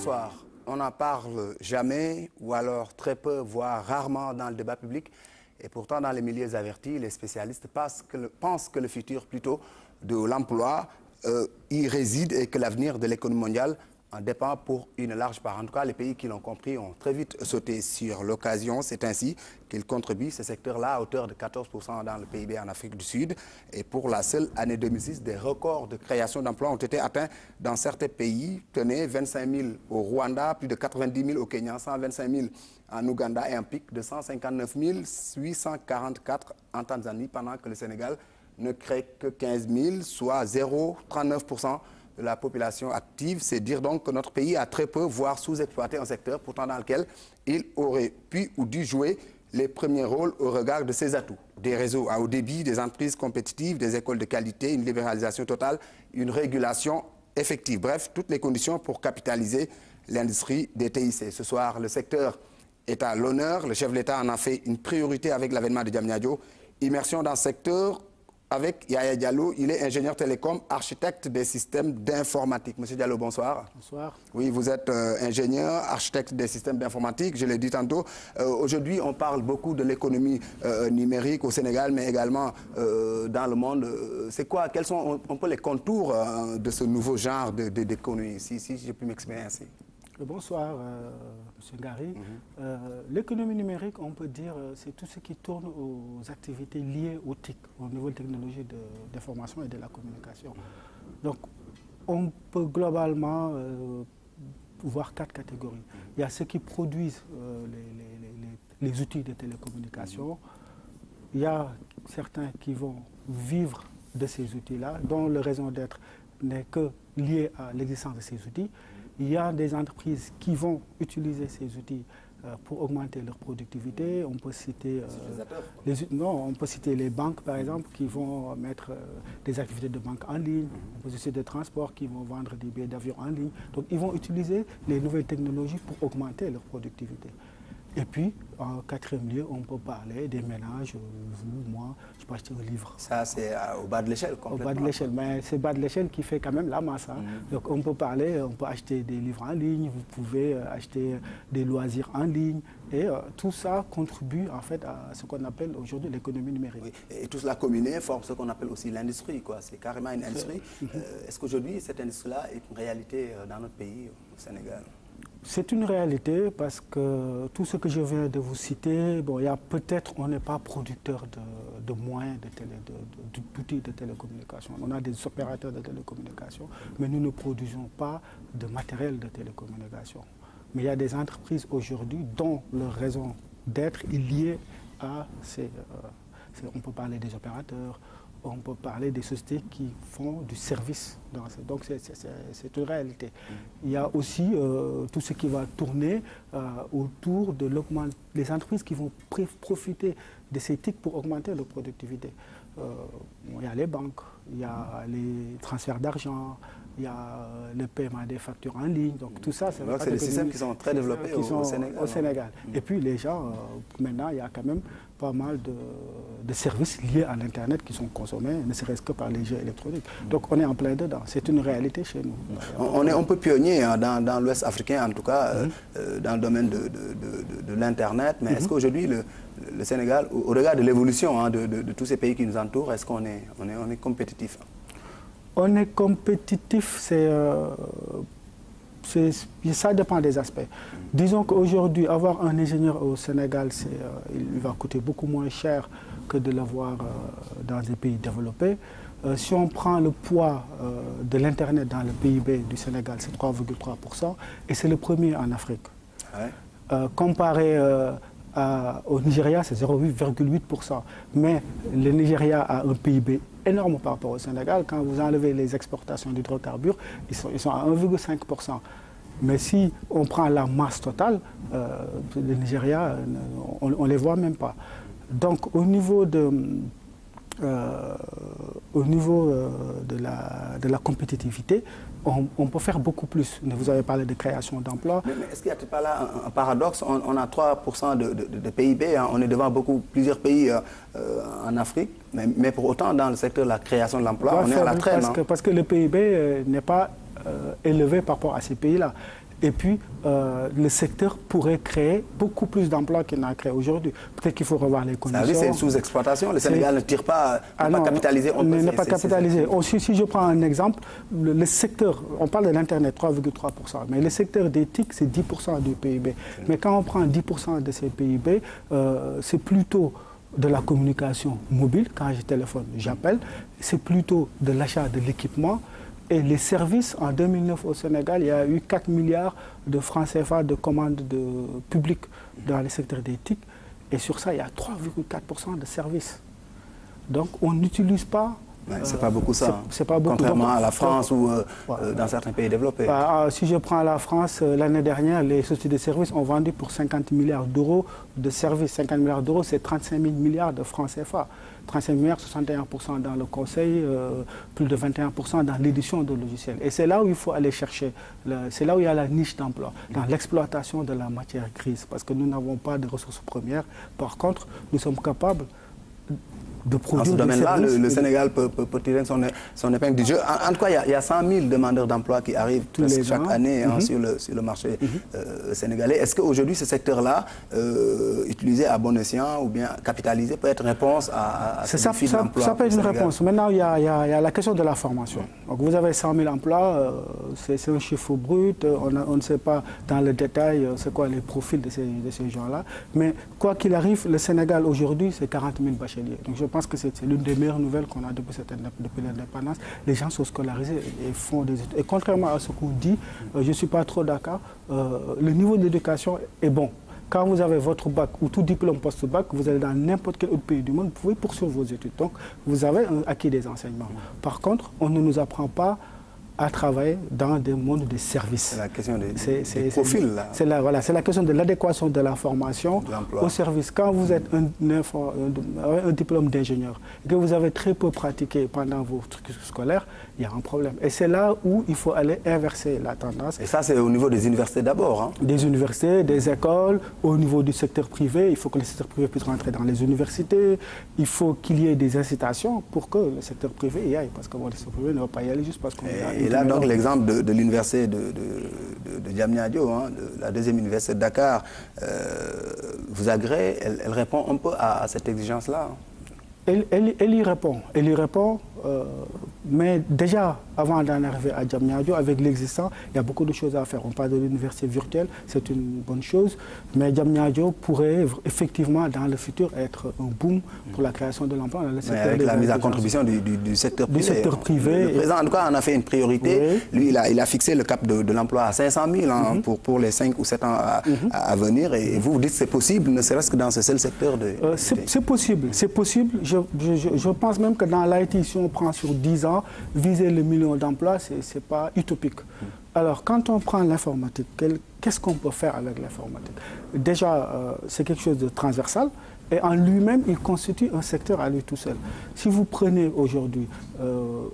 bonsoir. On n'en parle jamais ou alors très peu, voire rarement dans le débat public. Et pourtant, dans les milieux avertis, les spécialistes pensent que le futur plutôt de l'emploi y réside et que l'avenir de l'économie mondiale en dépend pour une large part. En tout cas, les pays qui l'ont compris ont très vite sauté sur l'occasion. C'est ainsi qu'ils contribuent ce secteur-là à hauteur de 14% dans le PIB en Afrique du Sud. Et pour la seule année 2006, des records de création d'emplois ont été atteints dans certains pays. Tenez, 25 000 au Rwanda, plus de 90 000 au Kenya, 125 000 en Ouganda et un pic de 159 844 en Tanzanie, pendant que le Sénégal ne crée que 15 000, soit 0,39% de la population active. C'est dire donc que notre pays a très peu, voire sous-exploité un secteur pourtant dans lequel il aurait pu ou dû jouer les premiers rôles au regard de ses atouts. Des réseaux à haut débit, des entreprises compétitives, des écoles de qualité, une libéralisation totale, une régulation effective. Bref, toutes les conditions pour capitaliser l'industrie des TIC. Ce soir, le secteur est à l'honneur. Le chef de l'État en a fait une priorité avec l'avènement de Diamniadio. Immersion dans ce secteur avec Yaya Diallo. Il est ingénieur télécom, architecte des systèmes d'informatique. Monsieur Diallo, bonsoir. Bonsoir. Oui, vous êtes ingénieur, architecte des systèmes d'informatique, je l'ai dit tantôt. Aujourd'hui, on parle beaucoup de l'économie numérique au Sénégal, mais également dans le monde. C'est quoi, quels sont un peu les contours de ce nouveau genre d'économie, si je puis m'exprimer ainsi? Bonsoir, M. Gary. L'économie numérique, on peut dire, c'est tout ce qui tourne aux activités liées aux TIC, aux nouvelles technologies d'information et de la communication. Donc, on peut globalement voir 4 catégories. Il y a ceux qui produisent les outils de télécommunication. Il y a certains qui vont vivre de ces outils-là, dont la raison d'être n'est que liée à l'existence de ces outils. Il y a des entreprises qui vont utiliser ces outils pour augmenter leur productivité. On peut citer, on peut citer les banques, par exemple, qui vont mettre des activités de banque en ligne. On peut citer des transports qui vont vendre des billets d'avion en ligne. Donc, ils vont utiliser les nouvelles technologies pour augmenter leur productivité. Et puis, en 4e lieu, on peut parler des ménages, vous, moi, je peux acheter un livre. Ça, c'est au bas de l'échelle, complètement. Au bas de l'échelle, mais c'est bas de l'échelle qui fait quand même la masse. Hein. Donc, on peut acheter des livres en ligne, vous pouvez acheter des loisirs en ligne, et tout ça contribue en fait à ce qu'on appelle aujourd'hui l'économie numérique. Oui. Et tout cela combiné forme ce qu'on appelle aussi l'industrie, quoi. C'est carrément une industrie. Est-ce qu'aujourd'hui, cette industrie-là est une réalité dans notre pays, au Sénégal? C'est une réalité parce que tout ce que je viens de vous citer, bon, il y a peut-être, on n'est pas producteur de moyens d'outils de télécommunication. On a des opérateurs de télécommunication, mais nous ne produisons pas de matériel de télécommunication. Mais il y a des entreprises aujourd'hui dont leur raison d'être est liée à ces... on peut parler des opérateurs, on peut parler des sociétés qui font du service. Donc c'est une réalité. Il y a aussi tout ce qui va tourner autour de l'augmentation des entreprises qui vont profiter de ces TIC pour augmenter leur productivité. Il y a les banques, il y a les transferts d'argent, il y a le paiement des factures en ligne. Donc tout ça, c'est des systèmes qui sont très développés au Sénégal. Et puis les gens, maintenant, il y a quand même pas mal de services liés à l'Internet qui sont consommés, ne serait-ce que par les jeux électroniques. Donc on est en plein dedans. C'est une réalité chez nous. On est un peu pionnier hein, dans l'Ouest africain, en tout cas, dans le domaine de l'Internet. Mais est-ce qu'aujourd'hui, le Sénégal, au regard de l'évolution hein, de tous ces pays qui nous entourent, est-ce qu'on est compétitif? On est compétitif, ça dépend des aspects. Disons qu'aujourd'hui, avoir un ingénieur au Sénégal, il va coûter beaucoup moins cher que de l'avoir dans des pays développés. Si on prend le poids de l'Internet dans le PIB du Sénégal, c'est 3,3%, et c'est le premier en Afrique. Ouais. Comparé au Nigeria, c'est 0,8%. Mais le Nigeria a un PIB énorme par rapport au Sénégal. Quand vous enlevez les exportations d'hydrocarbures, ils sont à 1,5%. Mais si on prend la masse totale, le Nigeria, on ne les voit même pas. Donc au niveau de la compétitivité, on peut faire beaucoup plus. Vous avez parlé de création d'emplois. Mais est-ce qu'il n'y a pas là un paradoxe? On a 3% de PIB, hein. On est devant plusieurs pays en Afrique, mais pour autant, dans le secteur de la création de l'emploi, on est à la traîne. Parce que le PIB n'est pas élevé par rapport à ces pays-là. Et puis, le secteur pourrait créer beaucoup plus d'emplois qu'il n'a créé aujourd'hui. Peut-être qu'il faut revoir les conditions. Ça veut dire que c'est une sous-exploitation. Le Sénégal ne tire pas, n'est pas capitalisé. N'est pas capitalisé. Aussi, si je prends un exemple, le secteur, on parle de l'Internet, 3,3%, mais le secteur des TIC, c'est 10% du PIB. Mais quand on prend 10% de ces PIB, c'est plutôt de la communication mobile, quand je téléphone, j'appelle, c'est plutôt de l'achat de l'équipement. Et les services, en 2009 au Sénégal, il y a eu 4 milliards de francs CFA de commandes publiques dans le secteur des TIC. Et sur ça, il y a 3,4% de services. Donc, on n'utilise pas... c'est pas beaucoup ça, c'est pas beaucoup. Contrairement à la France ou dans certains pays développés. Si je prends la France, l'année dernière, les sociétés de services ont vendu pour 50 milliards d'euros de services. 50 milliards d'euros, c'est 35 000 milliards de francs CFA. 35 milliards, 61% dans le conseil, plus de 21% dans l'édition de logiciels. Et c'est là où il faut aller chercher, c'est là où il y a la niche d'emploi, dans l'exploitation de la matière grise, parce que nous n'avons pas de ressources premières. Par contre, nous sommes capables de produire. Dans ce domaine-là, le Sénégal peut tirer son épingle du jeu. En tout cas, il y a 100 000 demandeurs d'emploi qui arrivent chaque année sur le marché sénégalais. Est-ce qu'aujourd'hui, ce secteur-là, utilisé à bon escient ou bien capitalisé, peut être réponse à ce défi de l'emploi? Ça peut être une réponse. Maintenant, il y a la question de la formation. Donc, vous avez 100 000 emplois, c'est un chiffre brut, on ne sait pas dans le détail c'est quoi les profils de ces gens-là. Mais quoi qu'il arrive, le Sénégal aujourd'hui, c'est 40 000 bacheliers. Donc, je pense que c'est l'une des meilleures nouvelles qu'on a depuis l'indépendance. Les gens sont scolarisés et font des études. Et contrairement à ce qu'on dit, je ne suis pas trop d'accord, le niveau de l'éducation est bon. Quand vous avez votre bac ou tout diplôme post-bac, vous allez dans n'importe quel autre pays du monde, vous pouvez poursuivre vos études. Donc, vous avez acquis des enseignements. Par contre, on ne nous apprend pas à travailler dans des mondes de services. C'est la question des profils, là. C'est la question de l'adéquation de la formation au service. Quand vous êtes un diplôme d'ingénieur et que vous avez très peu pratiqué pendant vos trucs scolaires, il y a un problème. Et c'est là où il faut aller inverser la tendance. Et ça, c'est au niveau des universités d'abord, hein? Des universités, des écoles, au niveau du secteur privé. Il faut que le secteur privé puisse rentrer dans les universités. Il faut qu'il y ait des incitations pour que le secteur privé y aille. Parce que le secteur privé ne va pas y aller juste parce qu'on Et là, donc, l'exemple de l'université de Diamniadio, hein, de la deuxième université de Dakar, vous agrée, elle répond un peu à cette exigence-là? Elle y répond. Elle y répond, mais déjà, avant d'en arriver à Diamniadio, avec l'existant, il y a beaucoup de choses à faire. On parle de l'université virtuelle, c'est une bonne chose, mais Diamniadio pourrait effectivement, dans le futur, être un boom pour la création de l'emploi dans le secteur. Avec la mise à contribution du secteur privé. Du secteur privé. Le président, en tout cas, en a fait une priorité. Oui. Lui, il a fixé le cap de l'emploi à 500 000 hein, pour les 5 ou 7 ans à venir. Et vous dites que c'est possible, ne serait-ce que dans ce seul secteur de... c'est possible, c'est possible. Je pense même que dans l'IT, si on prend sur 10 ans, viser le million d'emplois, ce n'est pas utopique. Alors, quand on prend l'informatique, qu'est-ce qu'on peut faire avec l'informatique? Déjà, c'est quelque chose de transversal et en lui-même, il constitue un secteur à lui tout seul. Si vous prenez aujourd'hui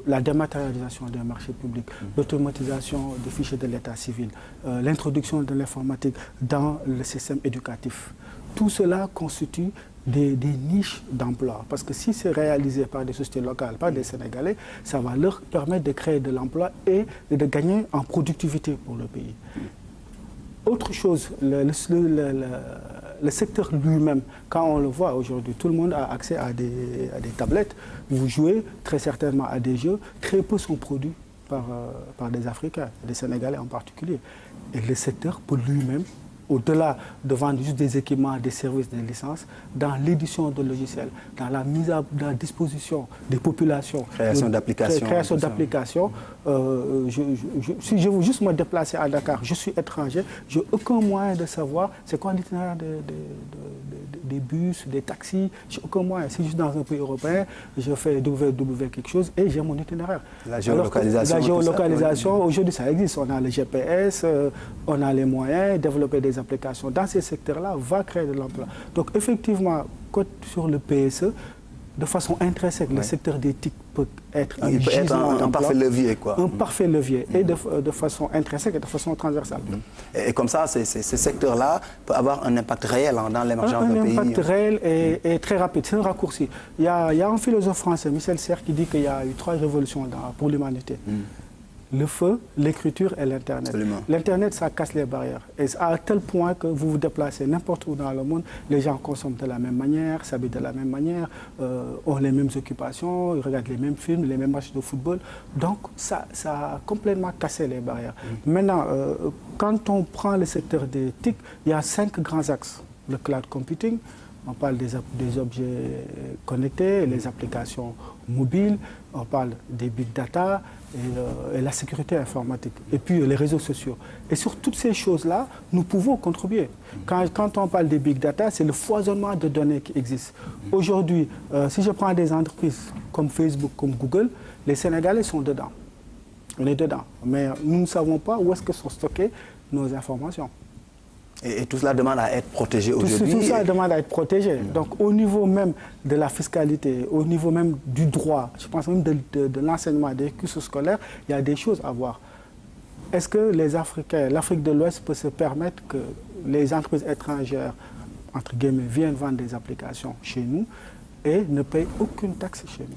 la dématérialisation des marchés publics, l'automatisation des fichiers de l'état civil, l'introduction de l'informatique dans le système éducatif, tout cela constitue des niches d'emploi. Parce que si c'est réalisé par des sociétés locales, par des Sénégalais, ça va leur permettre de créer de l'emploi et de gagner en productivité pour le pays. Autre chose, le secteur lui-même, quand on le voit aujourd'hui, tout le monde a accès à des tablettes. Vous jouez très certainement à des jeux. Très peu sont produits par des Africains, des Sénégalais en particulier. Et le secteur, pour lui-même, au-delà de vendre juste des équipements, des services, des licences, dans l'édition de logiciels, dans la mise à disposition des populations. Création d'applications. Création d'applications. Si je veux juste me déplacer à Dakar, je suis étranger, je n'ai aucun moyen de savoir c'est quoi l'itinéraire des bus, des taxis, je n'ai aucun moyen. Si je suis dans un pays européen, je fais www quelque chose et j'ai mon itinéraire. La géolocalisation. La géolocalisation, aujourd'hui ça existe. On a le GPS, on a les moyens, développer des applications dans ces secteurs-là va créer de l'emploi. Donc effectivement, sur le PSE, de façon intrinsèque, le secteur des TIC peut être un parfait levier, quoi. Un parfait levier, et de façon intrinsèque et de façon transversale. Et comme ça, ces secteurs-là peuvent avoir un impact réel dans l'émergence d'un pays. Un impact réel et très rapide, c'est un raccourci. Il y a un philosophe français, Michel Serres, qui dit qu'il y a eu 3 révolutions pour l'humanité. le feu, l'écriture et l'Internet. L'Internet, ça casse les barrières. Et à tel point que vous vous déplacez n'importe où dans le monde, les gens consomment de la même manière, s'habillent de la même manière, ont les mêmes occupations, ils regardent les mêmes films, les mêmes matchs de football. Donc, ça a complètement cassé les barrières. Maintenant, quand on prend le secteur des TIC, il y a 5 grands axes. Le cloud computing, on parle des objets connectés, les applications mobiles, on parle des big data et la sécurité informatique, et puis les réseaux sociaux. Et sur toutes ces choses-là, nous pouvons contribuer. Quand on parle des big data, c'est le foisonnement de données qui existe. Aujourd'hui, si je prends des entreprises comme Facebook, comme Google, les Sénégalais sont dedans. On est dedans. Mais nous ne savons pas où est-ce que sont stockées nos informations. Et tout cela demande à être protégé aujourd'hui. Tout ça demande à être protégé. Donc au niveau même de la fiscalité, au niveau même du droit, je pense même de l'enseignement, des cursus scolaires, il y a des choses à voir. Est-ce que les Africains, l'Afrique de l'Ouest peut se permettre que les entreprises étrangères, entre guillemets, viennent vendre des applications chez nous et ne payent aucune taxe chez nous?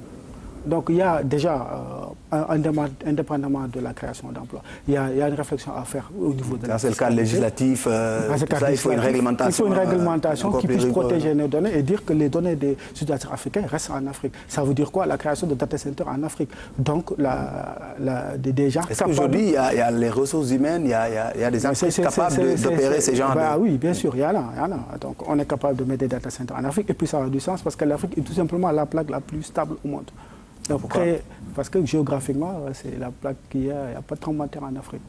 Donc il y a déjà, indépendamment de la création d'emplois, il y a une réflexion à faire au niveau de la c'est le cadre législatif, il faut une réglementation. Il faut une réglementation qui puisse protéger nos données et dire que les données des utilisateurs africains restent en Afrique. Ça veut dire quoi? La création de data centers en Afrique. Donc des gens... Est-ce qu'aujourd'hui, il y a les ressources humaines, il y a des entreprises capables d'opérer ces genres de... Oui, bien sûr, il y en a. Donc on est capable de mettre des data centers en Afrique et puis ça a du sens parce que l'Afrique est tout simplement la plaque la plus stable au monde. Donc, parce que géographiquement, c'est la plaque qu'il y a, il n'y a pas de tremblement de terre en Afrique.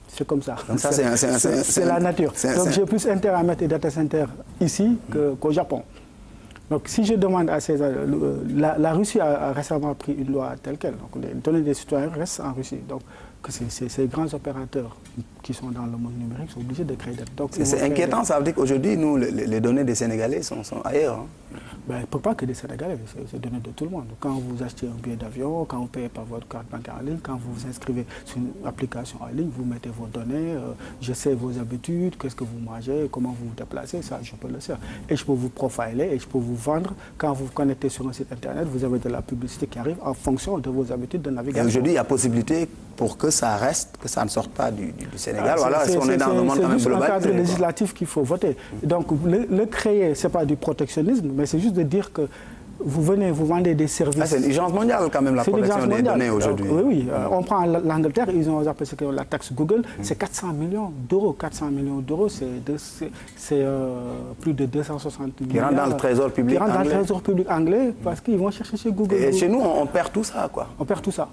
C'est comme ça. Donc ça, c'est la nature. Donc j'ai plus intérêt à mettre des data centers ici qu'au Japon. Donc si je demande à ces... La Russie a récemment pris une loi telle quelle. Donc les données des citoyens restent en Russie. Donc ces grands opérateurs qui sont dans le monde numérique sont obligés de créer des... C'est inquiétant, ça veut dire qu'aujourd'hui, nous, les données des Sénégalais sont ailleurs. Ben, il ne peut pas que des Sénégalais, c'est donné de tout le monde. Quand vous achetez un billet d'avion, quand vous payez par votre carte bancaire en ligne, quand vous vous inscrivez sur une application en ligne, vous mettez vos données, je sais vos habitudes, qu'est-ce que vous mangez, comment vous vous déplacez, ça je peux le faire. Et je peux vous profiler et je peux vous vendre. Quand vous vous connectez sur un site internet, vous avez de la publicité qui arrive en fonction de vos habitudes de navigation. Aujourd'hui, il y a possibilité pour que ça reste, que ça ne sorte pas du Sénégal. Voilà, si on est dans le monde quand même global. C'est un cadre législatif qu'il faut voter. Donc le créer, ce n'est pas du protectionnisme, mais c'est juste de dire que vous venez, vous vendez des services. C'est une urgence mondiale quand même, la protection des données aujourd'hui. Oui, on prend l'Angleterre, ils ont appelé ce que la taxe Google, c'est 400 millions d'euros. 400 millions d'euros, c'est plus de 260 millions. Qui rentrent dans le trésor public anglais. Qui rentrent dans le trésor public anglais parce qu'ils vont chercher chez Google. Et chez nous, on perd tout ça, quoi. On perd tout ça.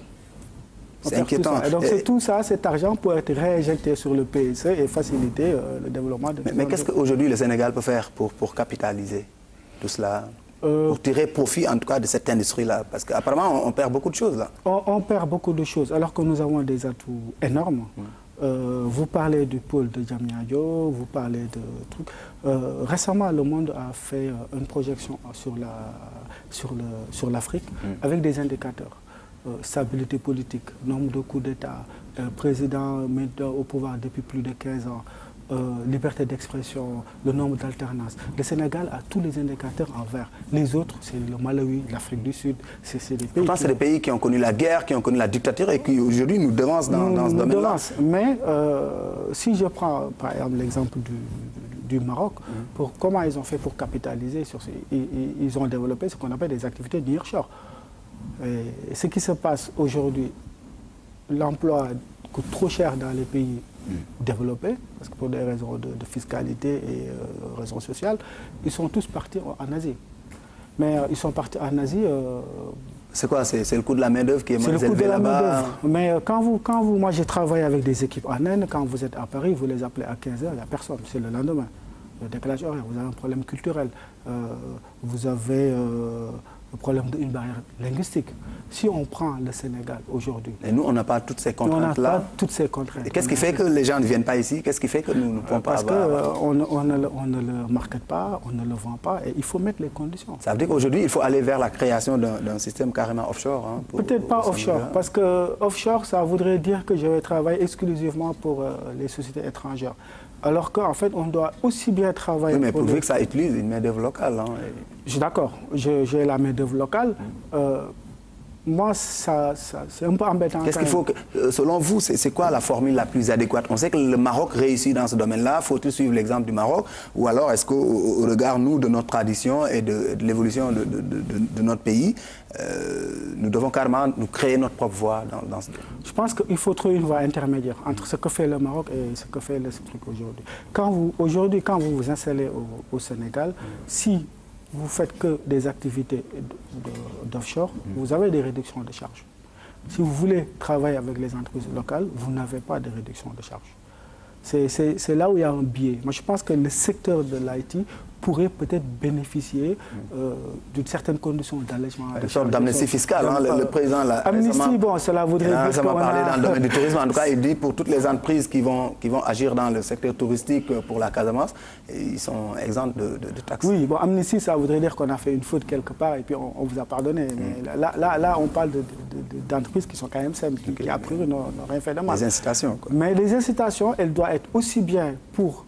C'est inquiétant. Donc tout ça, cet argent peut être réinjecté sur le PSE et faciliter le développement de... Mais qu'est-ce qu'aujourd'hui le Sénégal peut faire pour capitaliser tout cela, pour tirer profit en tout cas de cette industrie-là? Parce qu'apparemment, on perd beaucoup de choses là. On perd beaucoup de choses, alors que nous avons des atouts énormes. Vous parlez du pôle de Diamniadio, vous parlez de trucs. Récemment, le Monde a fait une projection sur l'Afrique avec des indicateurs. Stabilité politique, nombre de coups d'État, président au pouvoir depuis plus de 15 ans, liberté d'expression, le nombre d'alternances. Le Sénégal a tous les indicateurs en vert. Les autres, c'est le Malawi, l'Afrique du Sud, c'est des pays... Pourtant, c'est des pays qui ont connu la guerre, qui ont connu la dictature et qui aujourd'hui nous devancent dans ce domaine-là. Mais si je prends par exemple l'exemple du Maroc, pour comment ils ont fait pour capitaliser sur ces... Ils ont développé ce qu'on appelle des activités de nearshore. Et ce qui se passe aujourd'hui, l'emploi coûte trop cher dans les pays développés, parce que pour des raisons de fiscalité et raisons sociales, ils sont tous partis en Asie. Mais ils sont partis en Asie... c'est quoi? C'est le coût de la main-d'œuvre qui est moins élevé là-bas? Mais moi j'ai travaillé avec des équipes en Inde, quand vous êtes à Paris, vous les appelez à 15 h, il n'y a personne, c'est le lendemain. Le décalage horaire, vous avez un problème culturel, vous avez... le problème d'une barrière linguistique. Si on prend le Sénégal aujourd'hui... Et nous, on n'a pas toutes ces contraintes-là. On n'a pas toutes ces contraintes. Et qu'est-ce qui fait que les gens ne viennent pas ici? Qu'est-ce qui fait que nous ne pouvons pas avoir... Parce qu'on ne le market pas, on ne le vend pas, et il faut mettre les conditions. Ça veut dire qu'aujourd'hui, il faut aller vers la création d'un système carrément offshore. Hein, peut-être pas offshore, parce que offshore, ça voudrait dire que je vais travailler exclusivement pour les sociétés étrangères. Alors qu'en fait, on doit aussi bien travailler... Oui, mais pourvu que ça utilise une main-d'œuvre locale. Hein, Je suis d'accord, j'ai la main-d'œuvre locale. moi, c'est un peu embêtant. Qu'est-ce qu'il faut que, selon vous, c'est quoi la formule la plus adéquate? On sait que le Maroc réussit dans ce domaine-là. Faut-il suivre l'exemple du Maroc? Ou alors, est-ce qu'au regard, nous, de notre tradition et de l'évolution de notre pays, nous devons carrément nous créer notre propre voie dans ce domaine? Je pense qu'il faut trouver une voie intermédiaire entre ce que fait le Maroc et ce que fait le truc aujourd'hui. Aujourd'hui, quand vous vous installez au Sénégal, si vous faites que des activités d'offshore, vous avez des réductions de charges. Si vous voulez travailler avec les entreprises locales, vous n'avez pas de réduction de charges. C'est là où il y a un biais. Moi, je pense que le secteur de l'IT pourrait peut-être bénéficier d'une certaine condition d'allègement. Une sorte d'amnistie fiscale. Le président l'a amnistie, bon, cela voudrait dire ça m'a parlé dans le domaine du tourisme. En tout cas, il dit pour toutes les entreprises qui vont agir dans le secteur touristique pour la Casamance, ils sont exempts de taxes. Oui, bon, amnistie, ça voudrait dire qu'on a fait une faute quelque part et puis on vous a pardonné. Mais là, on parle d'entreprises qui sont quand même simples, qui a priori n'ont rien fait de mal. Les incitations, quoi. Mais les incitations, elles doivent être aussi bien pour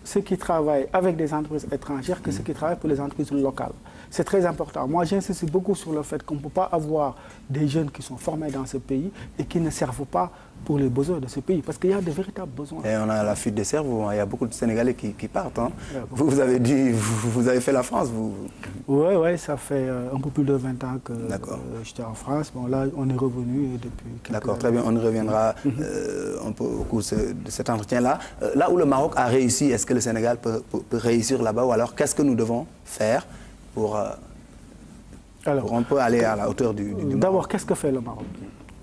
ceux qui travaillent avec des entreprises étrangères que ceux qui travaillent pour les entreprises locales. C'est très important. Moi, j'insiste beaucoup sur le fait qu'on ne peut pas avoir des jeunes qui sont formés dans ce pays et qui ne servent pas pour les besoins de ce pays, parce qu'il y a de véritables besoins. Et on a la fuite des cerveaux, il y a beaucoup de Sénégalais qui partent. Hein. Vous avez dit, vous avez fait la France, vous? Oui, ça fait un peu plus de 20 ans que j'étais en France. Bon, là, on est revenu depuis quelques... D'accord, très bien, on y reviendra un peu au cours de cet entretien-là. Là où le Maroc a réussi, est-ce que le Sénégal peut réussir là-bas, ou alors qu'est-ce que nous devons faire pour on peut aller à la hauteur du Maroc? D'abord, qu'est-ce que fait le Maroc?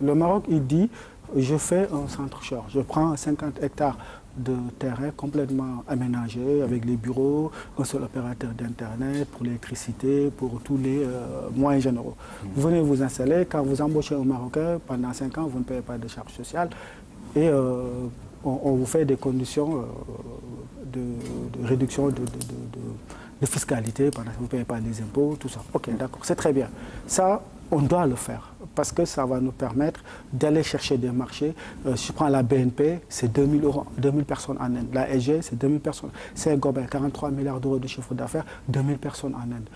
Le Maroc, il dit, je fais un centre shore. Je prends 50 hectares de terrain complètement aménagé avec les bureaux, un seul opérateur d'Internet, pour l'électricité, pour tous les moyens généraux. Vous venez vous installer, quand vous embauchez un Marocain, pendant 5 ans, vous ne payez pas de charges sociales et on vous fait des conditions de réduction de fiscalité, pendant que vous ne payez pas les impôts, tout ça. Ok, d'accord, c'est très bien. Ça, on doit le faire parce que ça va nous permettre d'aller chercher des marchés. Je prends la BNP, c'est 2000 €, 2000 personnes en Inde. La SG, c'est 2000 personnes. Saint-Gobain, 43 milliards d'euros de chiffre d'affaires, 2000 personnes en Inde.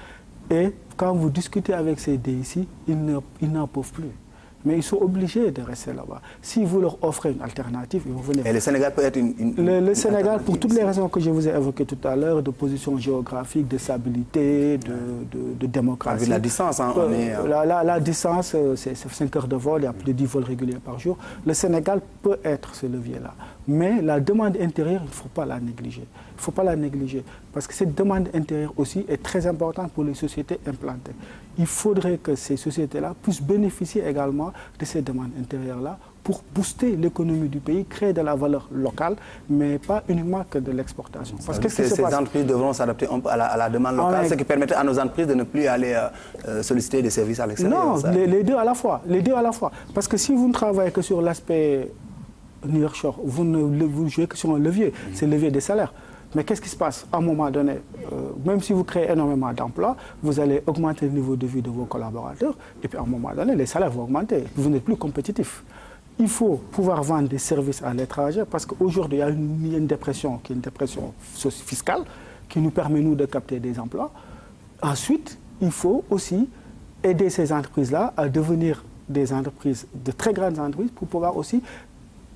Et quand vous discutez avec ces DIC, ils n'en peuvent plus. Mais ils sont obligés de rester là-bas. Si vous leur offrez une alternative, ils vont venir. Et le Sénégal peut être le Sénégal, pour toutes les raisons que je vous ai évoquées tout à l'heure, de position géographique, de stabilité, de démocratie. La distance, hein, la distance, c'est 5 heures de vol, il y a plus de 10 vols réguliers par jour. Le Sénégal peut être ce levier-là. Mais la demande intérieure, il ne faut pas la négliger. Il ne faut pas la négliger. Parce que cette demande intérieure aussi est très importante pour les sociétés implantées. Il faudrait que ces sociétés-là puissent bénéficier également de ces demandes intérieures-là pour booster l'économie du pays, créer de la valeur locale, mais pas uniquement que de l'exportation. Parce que ces entreprises devront s'adapter un peu à la demande locale, ce qui permettrait à nos entreprises de ne plus aller solliciter des services à l'extérieur. Non, les deux à la fois. Les deux à la fois. Parce que si vous ne travaillez que sur l'aspect nearshore, vous jouez que sur un levier, c'est le levier des salaires. Mais qu'est-ce qui se passe? À un moment donné, même si vous créez énormément d'emplois, vous allez augmenter le niveau de vie de vos collaborateurs, et puis à un moment donné, les salaires vont augmenter. Vous n'êtes plus compétitif. Il faut pouvoir vendre des services à l'étranger, parce qu'aujourd'hui, il y a une dépression, qui est une dépression fiscale, qui nous permet, nous, de capter des emplois. Ensuite, il faut aussi aider ces entreprises-là à devenir des entreprises, de très grandes entreprises, pour pouvoir aussi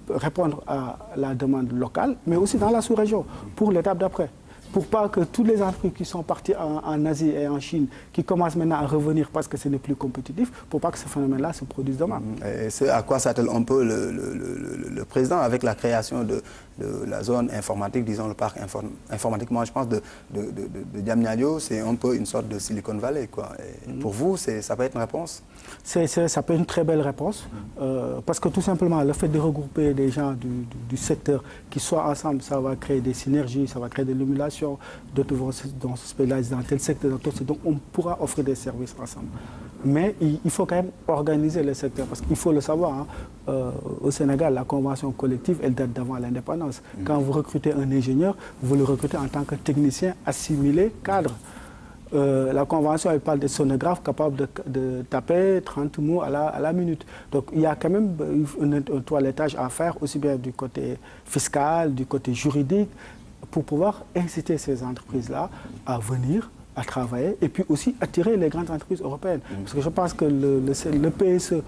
répondre à la demande locale, mais aussi dans la sous-région, pour l'étape d'après. Pour pas que toutes les entreprises qui sont parties en Asie et en Chine, qui commencent maintenant à revenir parce que ce n'est plus compétitif, pour pas que ce phénomène-là se produise demain. Et c'est à quoi s'attelle un peu le président avec la création de la zone informatique, disons le parc informatique. Moi, je pense de Diamniadio, c'est un peu une sorte de Silicon Valley, quoi. Pour vous, ça peut être une réponse? Ça peut être une très belle réponse, parce que tout simplement, le fait de regrouper des gens du secteur qui soient ensemble, ça va créer des synergies, ça va créer de l'émulation, d'autres vont se spécialiser dans tel secteur, dans tel secteur, donc on pourra offrir des services ensemble. Mais il faut quand même organiser le secteur, parce qu'il faut le savoir, hein, au Sénégal, la convention collective, elle date d'avant l'indépendance. Quand vous recrutez un ingénieur, vous le recrutez en tant que technicien assimilé cadre. La convention, elle parle de sonographes capables de taper 30 mots à la minute. Donc il y a quand même un toilettage à faire, aussi bien du côté fiscal, du côté juridique, pour pouvoir inciter ces entreprises-là à venir à travailler et puis aussi attirer les grandes entreprises européennes. Parce que je pense que le PSE,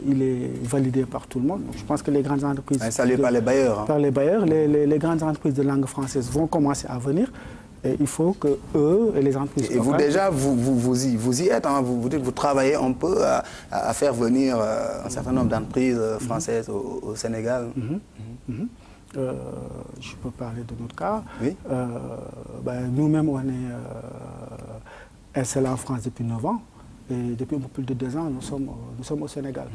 il est validé par tout le monde. Donc, je pense que les grandes entreprises... Salué par les bailleurs. Hein. Par les bailleurs, les grandes entreprises de langue française vont commencer à venir. Et il faut que eux et les entreprises... Et vous déjà, vous y êtes, hein, vous travaillez un peu à faire venir un certain nombre d'entreprises françaises au Sénégal. Je peux parler de notre cas. Oui. Nous-mêmes, on est installés en France depuis 9 ans. Et depuis un peu plus de 2 ans, nous sommes au Sénégal.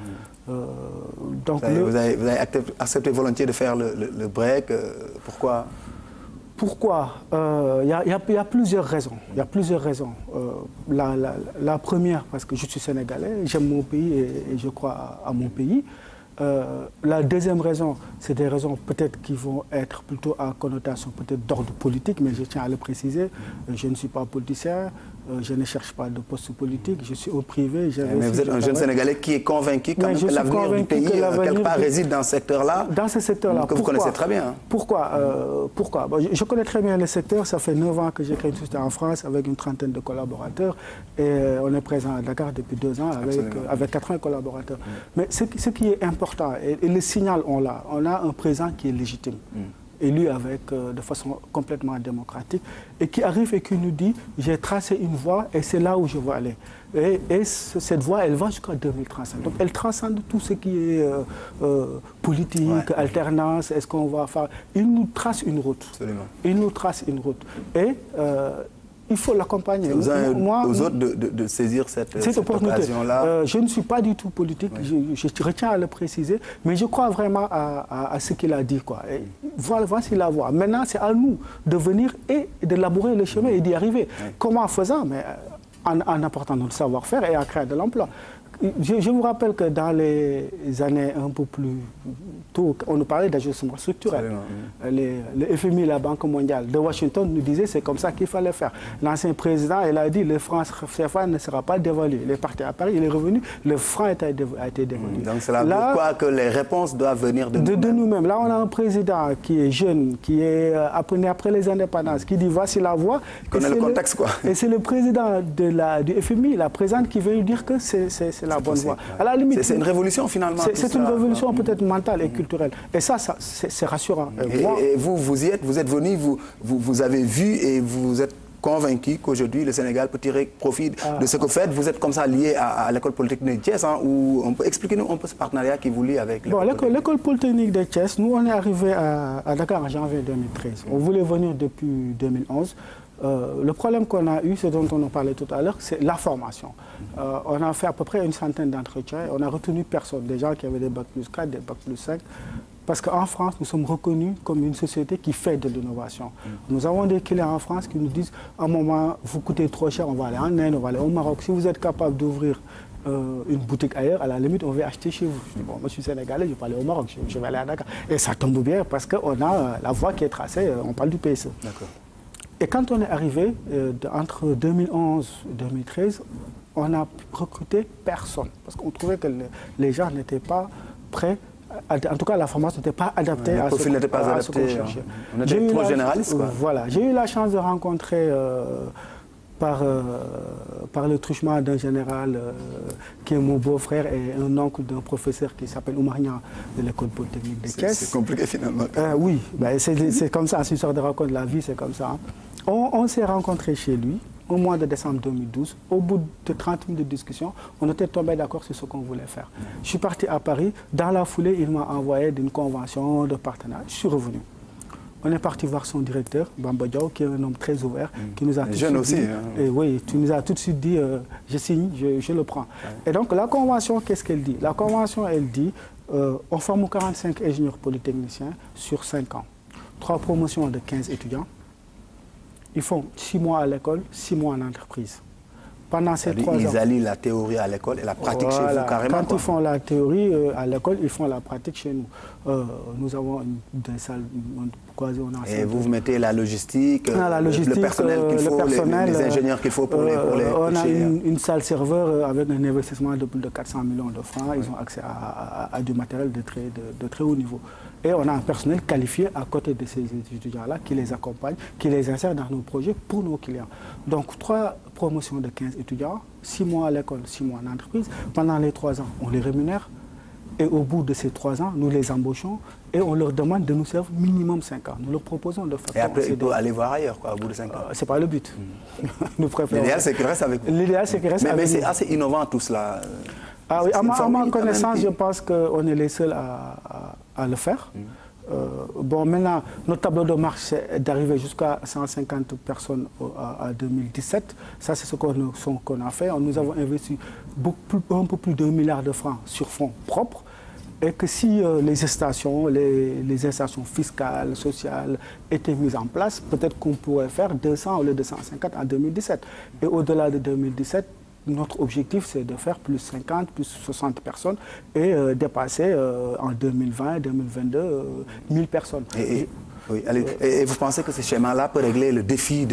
Donc vous avez accepté volontiers de faire le break. Pourquoi? Pourquoi? Il y a plusieurs raisons. Il y a plusieurs raisons. La première, parce que je suis sénégalais, j'aime mon pays et je crois à mon pays. La deuxième raison, c'est des raisons peut-être qui vont être plutôt à connotation peut-être d'ordre politique, mais je tiens à le préciser. Je ne suis pas politicien, je ne cherche pas de poste politique, je suis au privé. Mais vous êtes un jeune Sénégalais qui est convaincu quand même que l'avenir du pays, quelque part, réside dans ce secteur-là. Dans ce secteur-là. Que vous connaissez très bien. Hein. Pourquoi je connais très bien le secteur. Ça fait 9 ans que j'ai créé une société en France avec une trentaine de collaborateurs. Et on est présent à Dakar depuis 2 ans avec 80 collaborateurs. Mais ce qui est important, et le signal, on a un président qui est légitime. Élu de façon complètement démocratique, et qui arrive et qui nous dit « j'ai tracé une voie et c'est là où je veux aller ». Et cette voie, elle va jusqu'à 2035. Donc elle transcende tout ce qui est politique, alternance, est-ce qu'on va faire... Il nous trace une route. Absolument. Il nous trace une route. Et il faut l'accompagner. Vous avez aux autres de saisir cette occasion-là. Je ne suis pas du tout politique, je retiens à le préciser, mais je crois vraiment à ce qu'il a dit. Voici la voie. Maintenant, c'est à nous de venir et de labourer le chemin et d'y arriver. Comment faisant? Mais en apportant notre savoir-faire et en créant de l'emploi. Je vous rappelle que dans les années un peu plus tôt, on nous parlait d'ajustement structurel. Le FMI, la Banque mondiale de Washington nous disait que c'est comme ça qu'il fallait faire. L'ancien président, il a dit que le franc CFA ne sera pas dévalué. Il est parti à Paris, il est revenu, le franc a été dévalué. Donc c'est là pourquoi que les réponses doivent venir de nous-mêmes. De nous-mêmes. Là, on a un président qui est jeune, qui est après les indépendances, qui dit voici la voie. Il connaît le contexte, quoi. Et c'est le président du FMI, la présidente, qui veut lui dire que c'est la bonne voie. À la limite, c'est une révolution finalement. C'est une révolution peut-être mentale et culturelle. Et ça c'est rassurant. Et vous y êtes, vous êtes venu, vous avez vu et vous êtes convaincu qu'aujourd'hui le Sénégal peut tirer profit de ce que vous faites. Vous êtes comme ça lié à l'école polytechnique de Thiès, hein, où on peut expliquer-nous un peu ce partenariat qui vous lie avec l'école polytechnique de Thiès. Nous on est arrivé à Dakar en janvier 2013. On voulait venir depuis 2011. Le problème qu'on a eu, ce dont on en parlait tout à l'heure, c'est la formation. On a fait à peu près une centaine d'entretiens. On a retenu personne, des gens qui avaient des bac plus 4, des bac plus 5. Parce qu'en France, nous sommes reconnus comme une société qui fait de l'innovation. Nous avons des clients en France qui nous disent à un moment, vous coûtez trop cher, on va aller en Inde, on va aller au Maroc. Si vous êtes capable d'ouvrir une boutique ailleurs, à la limite, on va acheter chez vous. Je dis, bon, moi je suis sénégalais, je vais pas aller au Maroc, je vais aller à Dakar. Et ça tombe bien parce qu'on a la voie qui est tracée, on parle du PSE. D'accord. Et quand on est arrivé, entre 2011 et 2013, on a recruté personne. Parce qu'on trouvait que les gens n'étaient pas prêts. En tout cas, la formation n'était pas adaptée à ce qu'on cherchait. On était trop généraliste, quoi. Voilà. J'ai eu la chance de rencontrer, par le truchement d'un général qui est mon beau-frère et un oncle d'un professeur qui s'appelle Oumar Niang de l'école polytechnique de Thiès. C'est compliqué finalement. Oui, c'est comme ça, c'est une sorte de rencontre de la vie, c'est comme ça. Hein. On s'est rencontrés chez lui au mois de décembre 2012. Au bout de 30 minutes de discussion, on était tombé d'accord sur ce qu'on voulait faire. Je suis parti à Paris. Dans la foulée, il m'a envoyé d'une convention de partenariat. Je suis revenu. On est parti voir son directeur, Bamba Diaw, qui est un homme très ouvert, qui nous a tout de suite dit, et oui, tu nous as tout de suite dit, je signe, je le prends. Et donc la convention, qu'est-ce qu'elle dit? La convention, elle dit, on forme 45 ingénieurs polytechniciens sur 5 ans. 3 promotions de 15 étudiants. Ils font 6 mois à l'école, 6 mois en entreprise. pendant ces 3 ans. Ils allient la théorie à l'école et la pratique chez vous carrément. Quand ils font la théorie à l'école, ils font la pratique chez nous. Nous avons des salles, et vous mettez la logistique, le personnel qu'il faut, les ingénieurs qu'il faut pour les on a une salle serveur avec un investissement de plus de 400 millions de francs. Ils ont accès à du matériel de très haut niveau. Et on a un personnel qualifié à côté de ces étudiants-là qui les accompagne, qui les insère dans nos projets pour nos clients. Donc 3 promotions de 15 étudiants, 6 mois à l'école, 6 mois en entreprise. Pendant les 3 ans, on les rémunère. Et au bout de ces 3 ans, nous les embauchons et on leur demande de nous servir minimum 5 ans. Nous leur proposons de faire. Et après, il faut aller voir ailleurs, quoi, au bout de 5 ans. Ce n'est pas le but. Nous préférons. L'idéal, c'est qu'ils restent avec vous. L'idéal, c'est qu'ils restent avec nous. Mais c'est assez innovant tout cela. Ah oui, à ma connaissance, je pense qu'on est les seuls à le faire. Bon, maintenant, notre tableau de marche, c'est d'arriver jusqu'à 150 personnes à 2017. Ça, c'est ce qu'on a fait. Nous avons investi un peu plus d'1 milliard de francs sur fonds propres. Et que si les installations fiscales, sociales étaient mises en place, peut-être qu'on pourrait faire 200 au lieu de 150 en 2017. Et au-delà de 2017, notre objectif, c'est de faire plus 50, plus 60 personnes et dépasser en 2020, 2022, 1000 personnes. Oui, allez. Et vous pensez que ce schéma-là peut régler le défi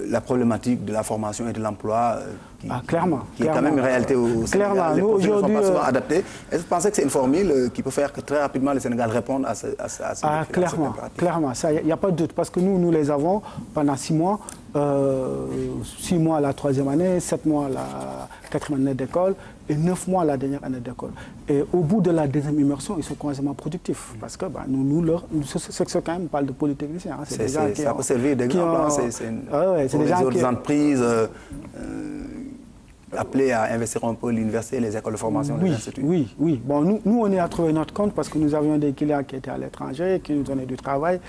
la problématique de la formation et de l'emploi qui est quand même une réalité au Sénégal. Clairement, les profils ne sont pas souvent adaptés. Est-ce que vous pensez que c'est une formule qui peut faire que très rapidement le Sénégal réponde à ce défi? Clairement, il n'y a pas de doute, parce que nous les avons pendant 6 mois. 6 mois la 3e année, 7 mois la 4e année d'école et 9 mois la dernière année d'école. Et au bout de la 2e immersion, ils sont constamment productifs. Parce que c'est quand même, on parle de polytechnicien. Hein, ça peut servir d'exemple. C'est des autres entreprises appelées à investir un peu l'université, les écoles de formation, les instituts. Oui. Bon, nous, on est à trouver notre compte parce que nous avions des clients qui étaient à l'étranger, qui nous donnaient du travail.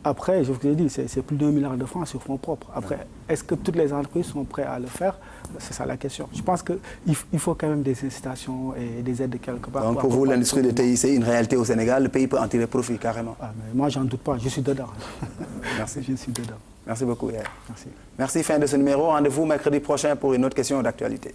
Après, je vous ai dit, c'est plus d'1 milliard de francs sur fonds propres. Après, est-ce que toutes les entreprises sont prêtes à le faire? C'est ça la question. Je pense qu'il faut quand même des incitations et des aides de quelque part. Donc pour vous, l'industrie de TI, c'est une réalité au Sénégal. Le pays peut en tirer profit carrément. Mais moi, j'en doute pas. Je suis dedans. Merci. Je suis dedans. Merci beaucoup, Yaye. Merci. Merci. Fin de ce numéro. Rendez-vous mercredi prochain pour une autre question d'actualité.